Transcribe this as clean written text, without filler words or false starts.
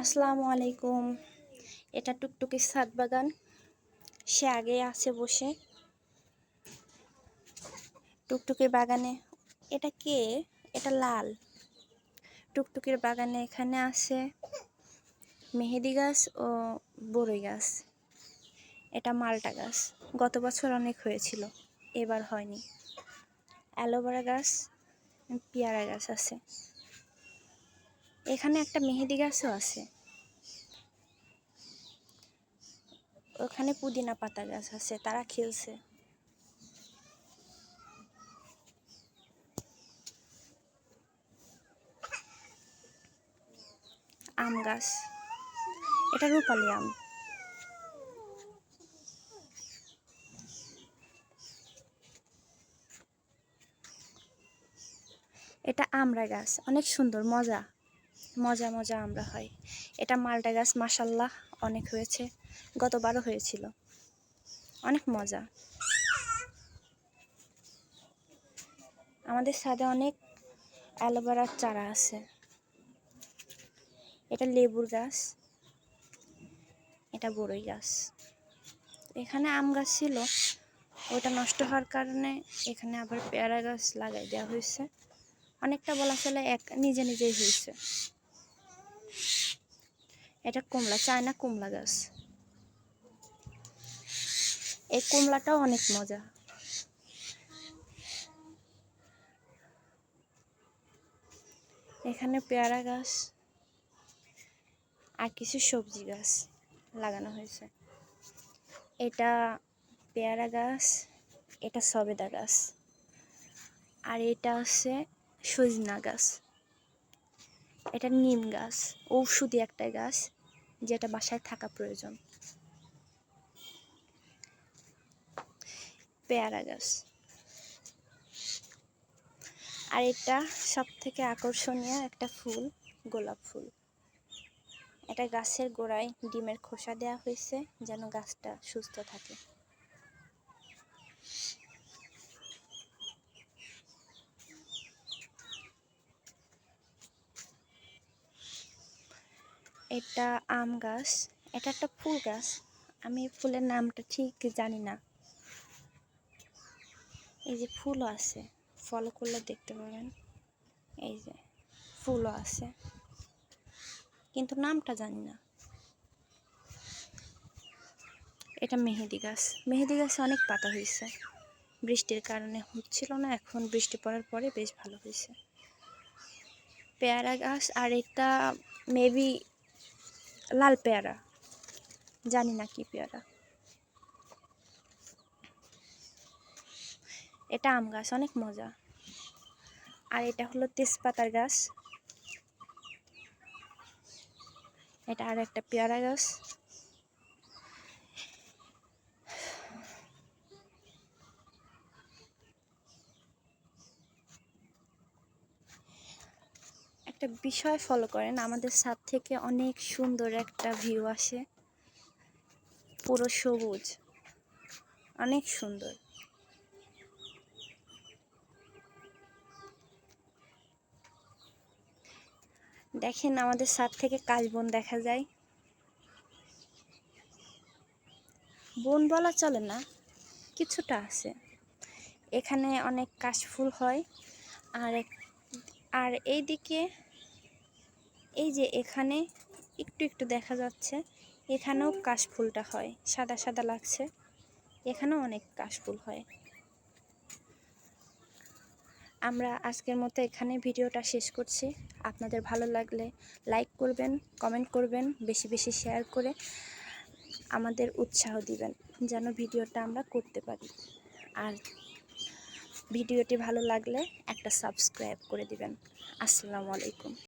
আসসালামু আলাইকুম। এটা টুকটুকির ছাদ বাগান। সে আগে আছে বসে টুকটুকির বাগানে। এটা কে? এটা লাল। টুকটুকির বাগানে এখানে আছে মেহেদি গাছ ও বড়ই গাছ। এটা মালটা গাছ। গত বছর অনেক হয়েছিল, এবার হয়নি। অ্যালোভেরা গাছ, পেয়ারা গাছ আছে। এখানে একটা মেহেদি গাছও আছে। ওখানে পুদিনা পাতা গাছ আছে, তারা খেলছে। আম গাছ, এটা রূপালি আম। এটা আমড়া গাছ, অনেক সুন্দর, মজা মজা মজা আমড়া হয়। এটা মালটা গাছ, মাশাল্লাহ অনেক হয়েছে, গতবারও হয়েছিল, অনেক মজা। আমাদের ছাদে অনেক অ্যালোভেরার চারা আছে। এটা লেবুর গাছ, এটা বড়ই গাছ। এখানে আম গাছ ছিল, ওটা নষ্ট হওয়ার কারণে এখানে আবার পেয়ারা গাছ লাগাই দেওয়া হয়েছে। অনেকটা বলা চলে নিজে নিজেই হয়েছে। এটা কমলা, চায়না কমলা গাছ। এই কমলাটাও অনেক মজা। এখানে পেয়ারা গাছ আর কিছু সবজি গাছ লাগানো হয়েছে। এটা পেয়ারা গাছ, এটা সবেদা গাছ, আর এটা হচ্ছে সজনা গাছ। এটা নিম গাছ, ঔষধি একটা গাছ যেটা বাসায় থাকা প্রয়োজন। পেয়ারা গাছ। আর এটা সব থেকে আকর্ষণীয় একটা ফুল, গোলাপ ফুল। এটা গাছের গোড়ায় ডিমের খোসা দেওয়া হয়েছে যেন গাছটা সুস্থ থাকে। এটা আম গাছ, এটা একটা ফুল গাছ, আমি ফুলের নামটা ঠিক জানি না। এই যে ফুলও আছে, ফলো করলে দেখতে পাবেন। এই যে ফুলও আছে, কিন্তু নামটা জানি না। এটা মেহেদি গাছ। মেহেদি গাছে অনেক পাতা হয়েছে, বৃষ্টির কারণে হচ্ছিল না, এখন বৃষ্টি পড়ার পরে বেশ ভালো হয়েছে। পেয়ারা গাছ, আর এটা মেবি লাল পেয়ারা, জানি না কি পেয়ারা। এটা আম গাছ, অনেক মজা। আর এটা হলো তেজপাতার গাছ। এটা আর একটা পেয়ারা গাছ। একটা বিষয় ফলো করেন, আমাদের ছাদ থেকে অনেক সুন্দর একটা ভিউ আসে, পুরো সবুজ, অনেক সুন্দর। দেখেন আমাদের ছাদ থেকে কাশবন দেখা যায়। বন বলা চলে না, কিছুটা আছে। এখানে অনেক কাশফুল হয়। আর এইদিকে এই যে এখানে একটু একটু দেখা যাচ্ছে, এখানেও কাশফুলটা হয়, সাদা সাদা লাগছে। এখানেও অনেক কাশফুল হয়। আমরা আজকের মতো এখানে ভিডিওটা শেষ করছি। আপনাদের ভালো লাগলে লাইক করবেন, কমেন্ট করবেন, বেশি বেশি শেয়ার করে আমাদের উৎসাহ দিবেন যেন ভিডিওটা আমরা করতে পারি। আর ভিডিওটি ভালো লাগলে একটা সাবস্ক্রাইব করে দিবেন। আসসালামু আলাইকুম।